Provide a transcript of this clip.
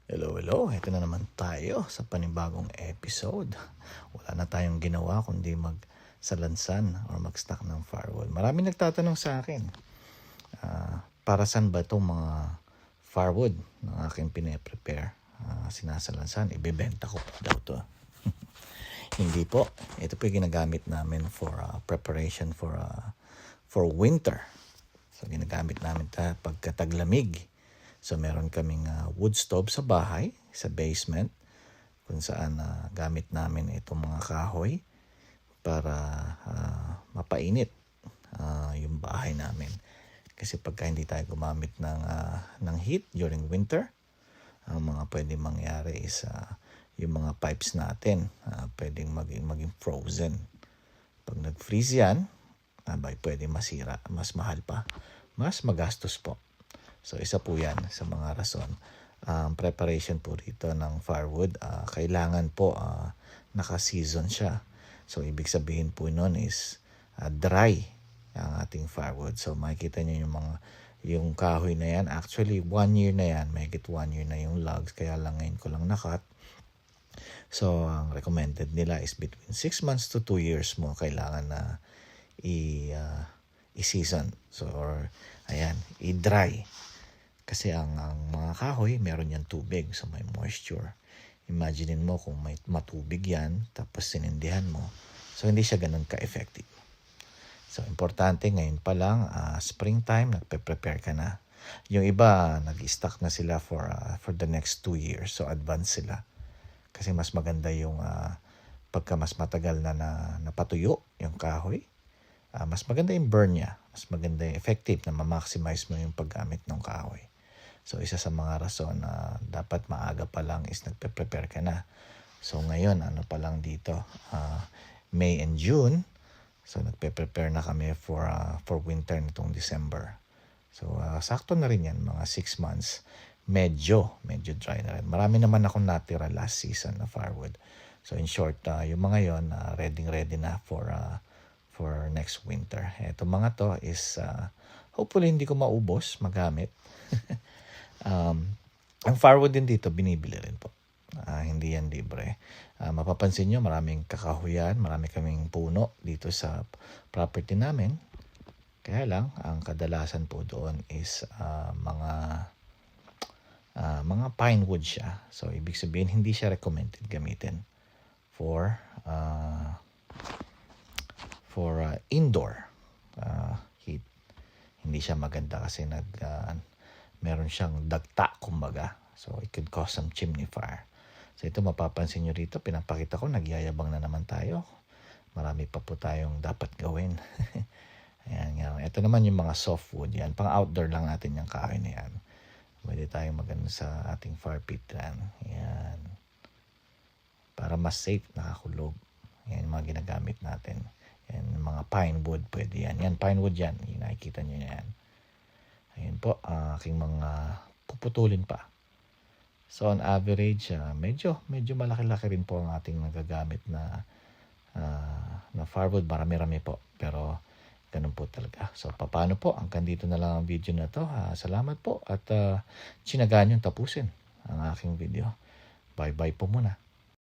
Hello, hello. Ito na naman tayo sa panibagong episode. Wala na tayong ginawa kundi magsalansan or mag-stock ng firewood. Maraming nagtatanong sa akin, para saan ba itong mga firewood na aking pine-prepare? Sinasalansan, ibebenta ko pa daw to. Hindi po. Ito po yung ginagamit namin for preparation for winter. So ginagamit namin ito pagkataglamig. So meron kaming wood stove sa bahay, sa basement, kung saan gamit namin itong mga kahoy para mapainit yung bahay namin. Kasi pagka hindi tayo gumamit ng heat during winter, ang mga pwedeng mangyari is yung mga pipes natin pwedeng maging frozen. Pag nag-freeze yan, pwedeng masira, mas mahal pa, mas magastos po. So isa po yan sa mga rason. Preparation po rito ng firewood, kailangan po naka-season siya. So ibig sabihin po nun is dry ang ating firewood. So makikita nyo yung kahoy na yan. Actually 1 year na yan, mahigit 1 year na yung logs. Kaya lang ngayon ko lang nakat. So ang recommended nila is between 6 months to 2 years mo kailangan na i-season. So i-dry. Kasi ang mga kahoy, meron yan tubig. So may moisture. Imaginein mo kung may matubig yan, tapos sinindihan mo. So hindi siya ganun ka-effective. So importante ngayon pa lang, springtime, nagpe-prepare ka na. Yung iba, nag-stock na sila for the next 2 years. So advance sila. Kasi mas maganda yung pagka mas matagal na napatuyo yung kahoy. Mas maganda yung burn niya. Mas maganda yung effective na ma-maximize mo yung paggamit ng kahoy. So isa sa mga rason na dapat maaga pa lang is nagpe-prepare ka na. So ngayon, pa lang dito, May and June. So nagpe-prepare na kami for winter nitong December. So sakto na rin yan, mga 6 months. Medyo dry na rin. Marami naman akong natira last season na firewood. So in short, yung mga yon ready na for next winter. Ito mga to is hopefully hindi ko maubos magamit. Ang firewood din dito binibili rin po. Hindi yan libre. Mapapansin nyo maraming kakahuyan, marami kaming puno dito sa property namin. Kaya lang, ang kadalasan po doon is mga pine wood siya. So ibig sabihin hindi siya recommended gamitin for indoor heat. Hindi siya maganda kasi meron siyang dagta kumbaga. So it could cause some chimney fire. So ito mapapansin nyo rito, pinapakita ko, nagyayabang na naman tayo. Marami pa po tayong dapat gawin. Ayan nga. Ito naman yung mga softwood yan. Pang outdoor lang natin yung kahoy na yan. Pwede tayong magano sa ating fire pit yan. Ayan. Para mas safe, nakakulog. Yan yung mga ginagamit natin. Yan, mga pine wood, pwede yan. Yan, pine wood yan. Yung nakikita nyo yan. Ayun po, aking mga puputulin pa. So on average, medyo malaki-laki rin po ang ating nagagamit na firewood. Marami-rami po. Pero ganun po talaga. So paano po? Hanggang dito na lang ang video na to. Salamat po at tsinagaan yung tapusin ang aking video. Bye-bye po muna.